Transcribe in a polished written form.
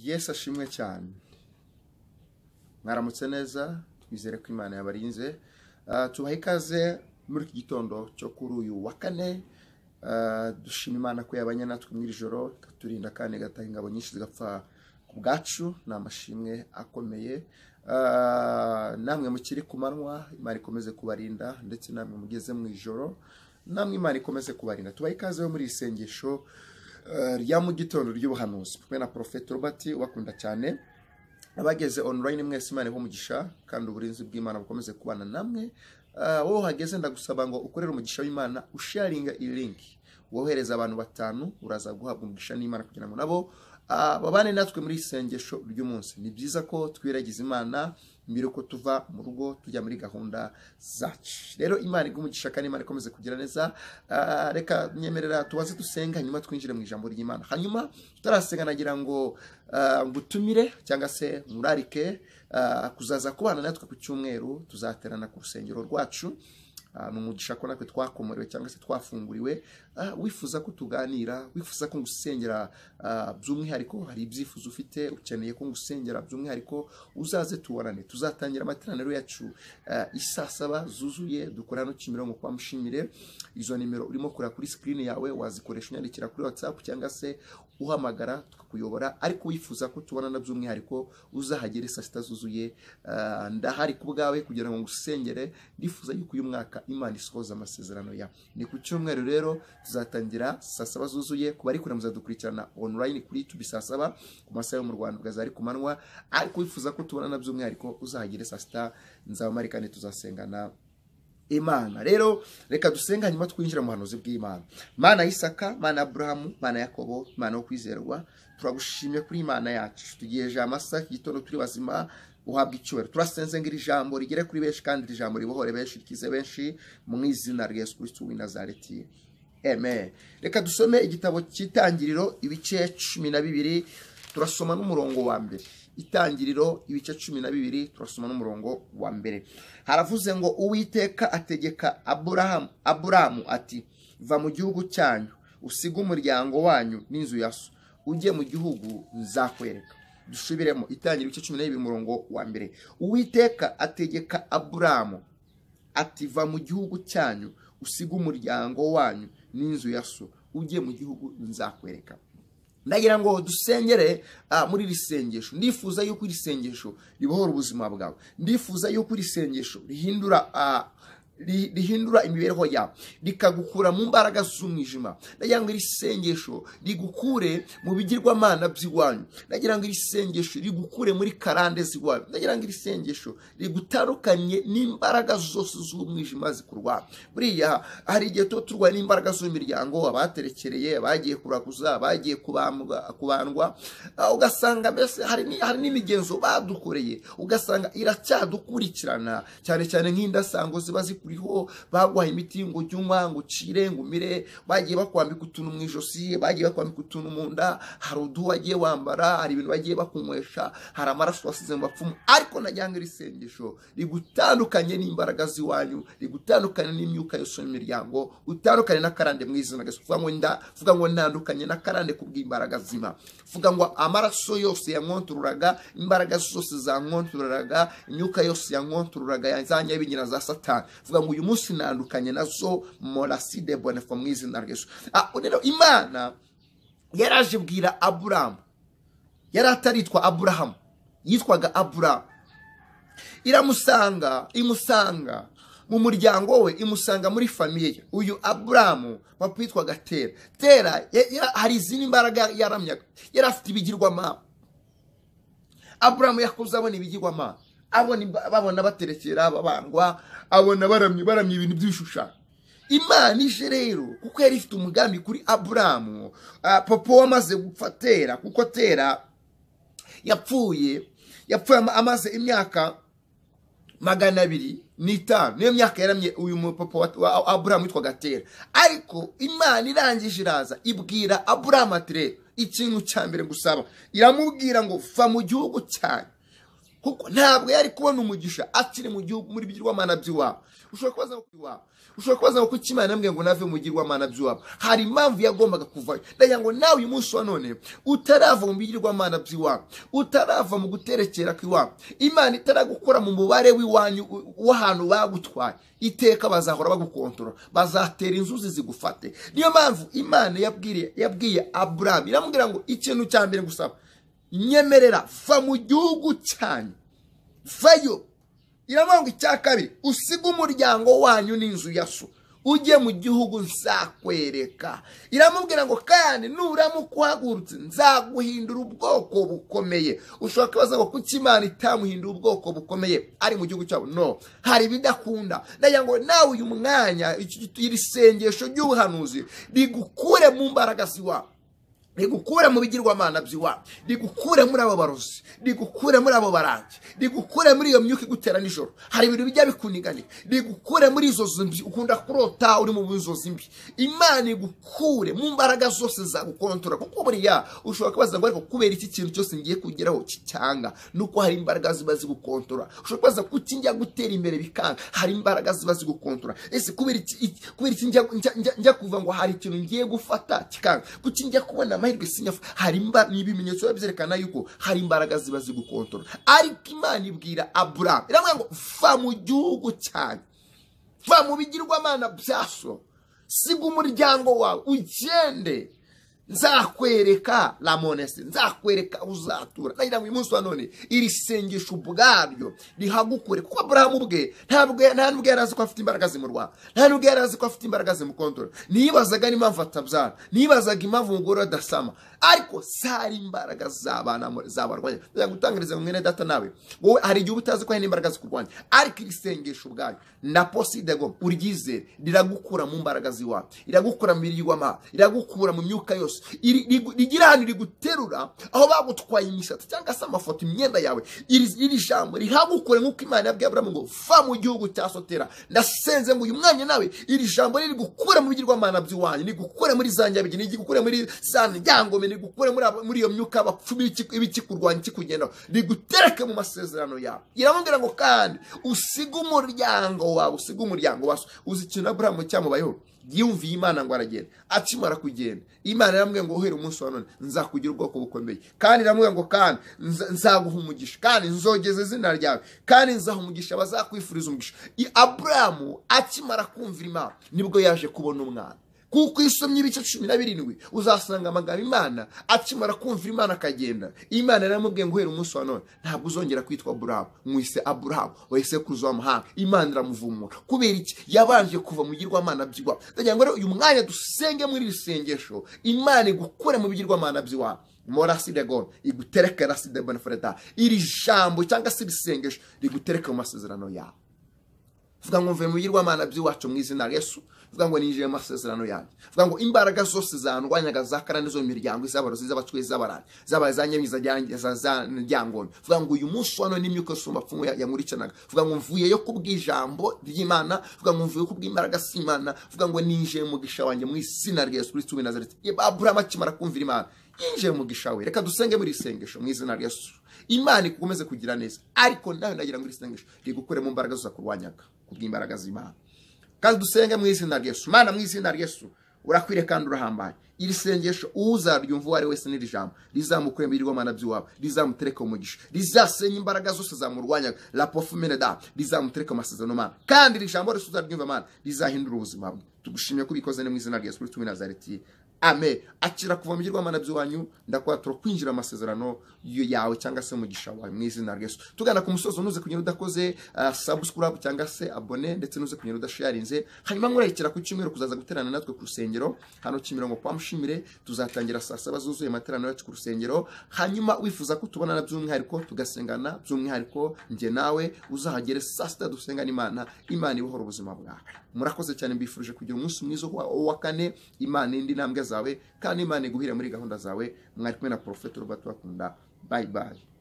Yesu ashimwe cyane. Mwaramutse neza, twizere ko Imana yabarinze. Tubaha ikaze muri iki gitondo cyo kuri uyu wa kane. Dushima Imana ko yabanye natwe muri ijoro, ikaturinda kandi igataha ingabo nyinshi zigapfa ku bwacu. Ni amashimwe akomeye. Namwe mukiri ku manywa, Imana ikomeze kubarinda, ndetse namwe mugeze mu ijoro, namwe Imana ikomeze kubarinda. Tubaha ikaze muri isengesho rya mu gitondo ry'ubuhanuzi kumwe na Prophet Robert ubakunda cyane. Abageze online mwese Imana umugisha kandi uburinzi bw'Imana bukomeze kubana namwe. Wowe hageze ndagusaba ngo ukorere umugisha w'Imana, usharinga iyi link, wohereza abantu batanu, uraza guhabwa umugisha n'Imana kugira ngo nabo babane natwe muri isengesho ry'umunsi. Ni byiza ko twiragiza Imana mbere ko tuva mu rugo tujya muri gahunda zacu. Rero Imana igumugisha kandi Imana ikomeze kugira neza. Reka nyemerera tubaze dusenga hanyuma twinjire mu ijambo ry'Imana. Hanyuma tutarasenga nagira ngo ngutumire cyangwa se murarike kuzaza kubana natwe ku cyumweru. Tuzaterana ku rusengero rwacu. Numugisha ko natwe twakomoriwe cyangwa se twafunguriwe. Wifuza ko tuganira, wifuza ko ngusengera by'umwihariko, hari ibyifuzo ufite ukeneye ko ngusengera by'umwihariko, uzaze tuwarane. Tuzatangira amateraniro yacu isaa 7 zuzuye, dukora no Kimironko kwa Mushimire. Izo nimero urimo kura kuri screen yawe wazikoresha unyandikira kuri WhatsApp cyangwa se uhamagara tukakuyobora. Ariko wifuza ko tubona na by'umwihariko, uzahagere saa 6 zuzuye. Ndahari ku bwawe kugira ngo ngusengere. Ndifuza yuko uyu mwaka Imana isohoza amasezerano ya. Ni ku cyumweru rero tuzatangira saa 7 zuzuye. Kuba ari kure muzadukurikirana online kuri YouTube saa 7 ku masaha yo mu Rwanda bwazari ku manwa. Ariko wifuza ko tubona na by'umwihariko, uzahagere saa 6 nzabamarikane tuzasengana Imana. Rero reka dusenga hanyuma twinjira mu hanuzi bw'Imana. Mana Isaka, Mana Abrahamu, Mana Yakobo, Mana wo kwizerwa, turagushimye kuri Imana yacu. Tugiyeje amasa gitondo turi bazima, uhabwa icyubahiro. Turasenze ngo iri jambo rigere kuri benshi kandi iri jambo ribohore benshi, rikize benshi mu izina rya Yesu Kristo w'i Nazareti. Amen. Reka dusome igitabo cy'Itangiriro ibice 12. Turasoma n'umurongo wa mbere. Itangiriro ibice 12 turasoma n'umurongo wa mbere. Haravuze ngo Uwiteka ategeka Aburahamu ati, va mu gihugu cyanyu, usiga umuryango wanyu n'inzu ya so, ujye mu gihugu nzakwereka. Dusubiremo Itangiriro ibice 12 umurongo wa mbere. Uwiteka ategeka Aburahamu ati, va mu gihugu cyanyu, usiga umuryango wanyu n'inzu ya so, ujye mu gihugu nzakwereka. Ndagira ngo dusengere muri iri sengesho. Ndifuza yuko iri sengesho ribohora ubuzima bwawe. Ndifuza yuko iri sengesho rihindura imibereho yawe, rikagukura mu mbaraga z'umwijima. Ndagira ngo iri sengesho rigukure mu bigirwamana by'iwanyu. Ndagira ngo iri sengesho rigukure muri karande z'iwanyu. Ndagira ngo iri sengesho rigutandukanye n'imbaraga zose z'umwijima zikurwanya. Buriya hari igihe turwaye n'imbaraga z'imiryango, abaterekereye, abagiye kuraguza, abagiye kubandwa, ugasanga mbese hari n'imigenzo badukoreye, ugasanga iracyadukurikirana, cyane cyane nk'indasango ziba kuriho, bagwaye imiti ngo jyunywa ngo cire ngo mire, bagiye bakwambika utuntu mu ijosi, bagiye bakwambika utuntu mu nda, hari uduhu wagiye wambara, hari ibintu bagiye bakunywesha, hari amaraso wasize mu bapfumu. Ariko najyanga iri sengesho rigutandukanye n'imbaraga z'iwanyu, rigutandukanye n'imyuka yose y'imiryango, utandukanye n'akarande mu izina rya Yesu. Vuga ngo ndandukanye n'akarande kubw'imbaraga zima. Vuga ngo amaraso yose yankontoruraga, imbaraga zose zankontoruraga, imyuka yose yankontoruraga yazanye binyina za Satani. Vuga ngo uyu munsi nandukanye nazo morasi de bonefo mu izina rya Yesu. Rero Imana yaraje bwira Aburahamu, yari ataritwa Aburahamu, yitwaga Aburahamu. Imusanga mu muryango we, imusanga muri famiye. Uyu Aburahamu papa yitwaga Tera. Hari izindi mbaraga yaramyaga, yari afite ibigirwamana. Aburahamu yakuze abona ibigirwamana, babona baterekera, babandwa, abona baramye ibintu by'ibishushanyo. Imana ije rero kuko yari ifite umugambi kuri Aburahamu. Papa wamaze gupfa Tera, kuko Tera yapfuye amaze imyaka 205. Niyo myaka yaramye uyu papa wa Aburahamu witwaga Tera. Ariko Imana irangije iraza ibwira Aburahamu ati, ikintu cya mbere gusaba, iramubwira ngo va mu gihugu cyanyu, kuko ntabwo yari kubona umugisha akiri mu gihugu muri bigirwamana by'iwabo. Ushobora kubaza ngo kuki Imana yambwiye ngo nave mu bigirwamana by'iwabo. Hari impamvu yagombaga kuvayo. Ndagira ngo nawe uyu munsi wa none utarava mu bigirwamana by'iwabo, utarava mu guterekera kw'iwabo, Imana itaragukora mu mubare w'iwanyu w'ahantu bagutwaye, iteka bazahora bagukontorora, bazatera inzuzi zigufate. Niyo mpamvu Imana yabwiye Aburahamu, iramubwira ngo ikintu cya mbere gusaba, nyemerera va mu gihugu cyanyu, vayo. Iramubwira ngo icya kabiri, usiga umuryango wanyu n'inzu ya so, ujye mu gihugu nzakwereka. Iramubwira ngo kandi nuramuka uhagurutse nzaguhindura ubwoko bukomeye. Ushobora kubaza ngo kuki Imana itamuhindura ubwoko bukomeye ari mu gihugu cyabo? No, hari bidakunda. Ndagira ngo nawe uyu mwanya iri sengesho ry'ubuhanuzi rigukure mu mbaraga ziwawe, rigukure mu bigirwamana by'iwabo, rigukure muri abo barozi, rigukure muri abo barangi, rigukure muri iyo myuka igutera nijoro. Hari ibintu bijya bikuniganira, rigukure muri izo zimbi ukunda kurota uri mu bizozi mbi. Imana igukure mu mbaraga zose zagukontora, kuko buriya ushobora kubaza ngo ariko kubera iki kintu cyose ngiye kugeraho kicyanga, nuko hari imbaraga ziba zigukontora. Ushobora kubaza kuki njya gutera imbere bikanga, hari imbaraga ziba zigukontora. Ese kubera iki njya kuva ngo hari ikintu ngiye gufata kikanga, kuki njya kubona amahirwe sinyafu, hari ibimenyetso byerekana yuko hari imbaraga ziba zigukontora. Ariko Imana ibwira Aburahamu, iramubwira ngo va mu gihugu cyanyu, va mu bigirwamana bya so, siga umuryango wawe ugende, nzakwereka Ramonesi, nzakwereka uzatura. Nagira ngo uyu munsi wa none iri sengesho ubwaryo rihagukure, kuko Aburahamu ubwe ntabwo yari azi ko afite imbaraga zimurwanya, ntabwo yari azi ko afite imbaraga zimukontorora. Nibazaga n'impamvu atabyara, nibazaga impamvu umugore adasama, ariko sari imbaraga zabarwanya. Ndagira ngo utangirize mwene data nawe, wowe hari igihe utazi ko hari n'imbaraga zikurwanya, ariko iri sengesho ubwaryo na posidego uryizere riragukura mu mbaraga ziwawe, iragukura mu bigirwamana, iragukura mu myuka yose, rigira ahantu riguterura aho bagutwaye imisatsi cyangwa se amafoto, imyenda yawe. Iri jambo rihagukure nk'uko Imana yabwiye Aburahamu ngo va mu gihugu cya Sotera. Ndasenze ngo uyu mwanya nawe iri jambo riri gukura mu bigirwamana by'iwanyu, ni gukure muri za nyabigi, ni gukure muri za njyangome, ni gukure muri iyo myuka y'abapfumu ibikikurwanya ikikugendaho, rigutereke mu masezerano yawe. Iramubwira ngo kandi usiga umuryango wawe, usiga umuryango wawe. Uzi ikintu Aburahamu cyamubayeho? Yumviye Imana ngo aragenda. Akimara kugenda, Imana iramubwira ngo uhere umunsi wa none nzakugira ubwoko bukomeye, kandi iramubwira ngo kandi nzaguha umugisha, kandi nzogeza izina ryawe, kandi nzaha umugisha bazakwifuriza umugisha. Aburahamu akimara kumvira Imana nibwo yaje kubona umwana. Kuko isomye ibice 17 uzasanga amagambo Imana akimara kumvira Imana akagenda. Imana iramubwiye ngo uhere umunsi wa none ntabwo uzongera kwitwa Aburahamu, mwise Aburahamu, wahise kuza w'amahanga. Imana iramuvumura. Kubera iki? Yabanje kuva mu bigirwamana by'iwabo. Ndagira ngo rero uyu mwanya dusenge muri iri sengesho, Imana igukure mu bigirwamana by'iwabo. Morasi de God igutereke rasi de bonfreda. Iri jambo cyangwa se ibisengesho rigutereke mu masezerano yawe. Vuga ngo mve mu bigirwamana by'iwacu mu izina rya Yesu. Vuga ngo ninjiye mu masezerano yanjye. Vuga ngo imbaraga zose zandwanyaga zakarane zo mu miryango iz'abarozi, z'abacwezi, z'abarani, z'abazanyamiza za njyangome. Vuga ngo uyu munsi wa none imyuka yose umapfumu yamurikanaga. Vuga ngo mvuye yo kubw'ijambo ry'Imana. Vuga ngo mvuye kubw'imbaraga s'Imana. Vuga ngo ninjiye mu gisha wanjye mu izina rya Yesu Kristo w'i Nazareti. Aburahamu akimara kumvira Imana yinjiye mu gisha we. Reka dusenge muri isengesho mu izina rya Yesu. Imana ikukomeze kugira neza, ariko nawe ndagira ngo isengesho rigukure mu mbaraga zose kurwanyaga kubw'imbaraga z'Imana. Kandi dusenge mu izina rya Yesu. Mana, mu izina rya Yesu urakwire kandi urahambaye. Iri sengesho uzaryumva uwari wese n'iri jambo rizamukure mu bigirwamana by'iwabo, rizamutereka umugisha, rizasenya imbaraga zose zamurwanyaga, la pofumene da, rizamutereka mu masezerano Mana. Kandi iri jambo rese uzaryumva Mana rizahindura ubuzima bwe. Tugushimiye ko ubikoze mu izina rya Yesu Kristo w'i Nazareti. Amen. Akira kuva mu bigirwamana by'iwanyu, ndakwatura kwinjira amasezerano yawe cyangwa se umugisha wawe mu izina rya Yesu. Tugana ku musozo, nuze kunyura udakoze subscribe cyangwa se abone, ndetse nuze kunyura udasharinze. Hanyuma murekera ku cyumweru kuzaza guterana natwe ku rusengero hano Kimironko kwa Mushimire. Tuzatangira saa 7 zuzuye amaterano yacu ku rusengero. Hanyuma wifuza ko tubonana by'umwihariko tugasengana by'umwihariko nge nawe, uzahagere saa 6 dusengana Imana. Imana ibihora ubuzima bwawe. Murakoze cyane, mbifurije kugira umunsi mwiza wa kane. Imana indi ntambwe zawe, kandi Imana iguhire muri gahunda zawe. Mwari kumwe na Prophet Robert Bakunda. Bye bye.